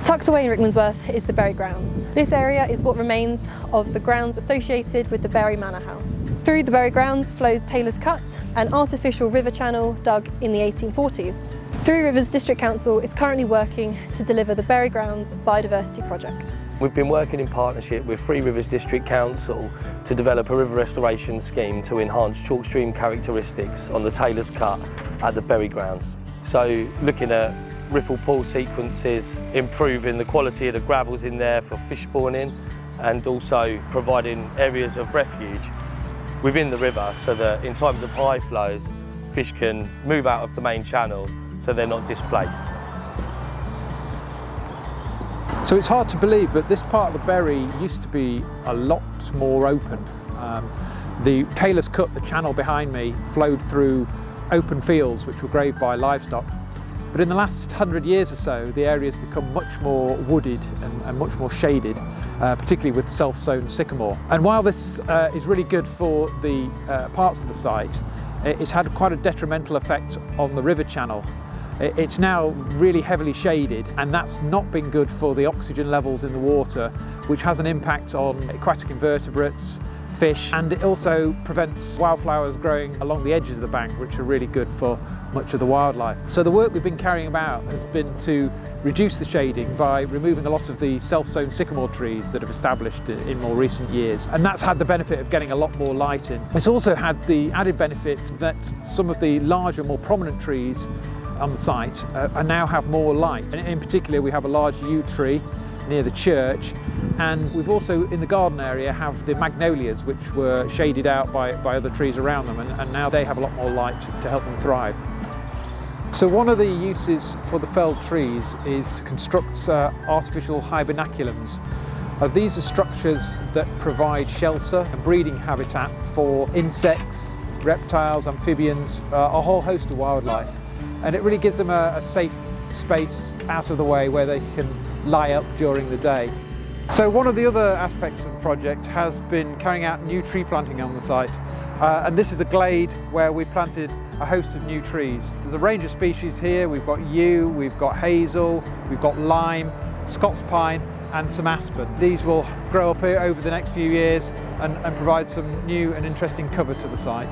Tucked away in Rickmansworth is the Bury Grounds. This area is what remains of the grounds associated with the Bury Manor House. Through the Bury Grounds flows Taylor's Cut, an artificial river channel dug in the 1840s. Three Rivers District Council is currently working to deliver the Bury Grounds Biodiversity project. We've been working in partnership with Three Rivers District Council to develop a river restoration scheme to enhance chalk stream characteristics on the Taylor's Cut at the Bury Grounds. So looking at riffle pool sequences, improving the quality of the gravels in there for fish spawning, and also providing areas of refuge within the river so that in times of high flows, fish can move out of the main channel so they're not displaced. So it's hard to believe, but this part of the Bury used to be a lot more open. The Taylor's Cut, the channel behind me, flowed through open fields which were grazed by livestock. But in the last 100 years or so, the area has become much more wooded and much more shaded, particularly with self-sown sycamore. And while this is really good for the parts of the site, it's had quite a detrimental effect on the river channel. It's now really heavily shaded, and that's not been good for the oxygen levels in the water, which has an impact on aquatic invertebrates, fish, and it also prevents wildflowers growing along the edges of the bank, which are really good for much of the wildlife. So the work we've been carrying out has been to reduce the shading by removing a lot of the self-sown sycamore trees that have established in more recent years, and that's had the benefit of getting a lot more light in. It's also had the added benefit that some of the larger, more prominent trees on the site now have more light. And in particular, we have a large yew tree near the church, and we've also in the garden area have the magnolias, which were shaded out by other trees around them, and now they have a lot more light to help them thrive. So one of the uses for the felled trees is to construct artificial hibernaculums. These are structures that provide shelter and breeding habitat for insects, reptiles, amphibians, a whole host of wildlife. And it really gives them a safe space out of the way where they can lie up during the day. So one of the other aspects of the project has been carrying out new tree planting on the site. And this is a glade where we planted a host of new trees. There's a range of species here. We've got yew, we've got hazel, we've got lime, Scots pine, and some aspen. These will grow up here over the next few years and provide some new and interesting cover to the site.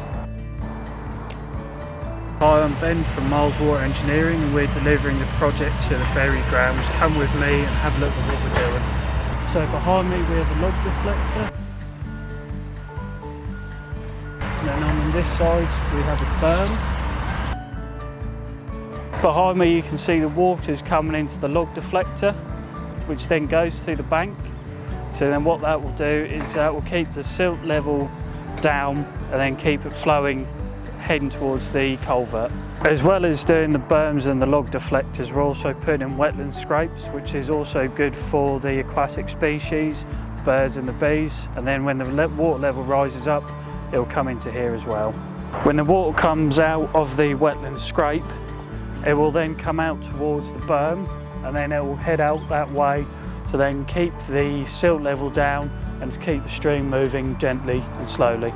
Hi, I'm Ben from Miles Water Engineering, and we're delivering the project to the Bury Grounds. Come with me and have a look at what we're doing. So behind me we have a log deflector. And then on this side we have a berm. Behind me you can see the water's coming into the log deflector, which then goes through the bank. So then what that will do is that will keep the silt level down and then keep it flowing heading towards the culvert. As well as doing the berms and the log deflectors, we're also putting in wetland scrapes, which is also good for the aquatic species, birds and the bees, and then when the water level rises up, it will come into here as well. When the water comes out of the wetland scrape, it will then come out towards the berm, and then it will head out that way to then keep the silt level down and to keep the stream moving gently and slowly.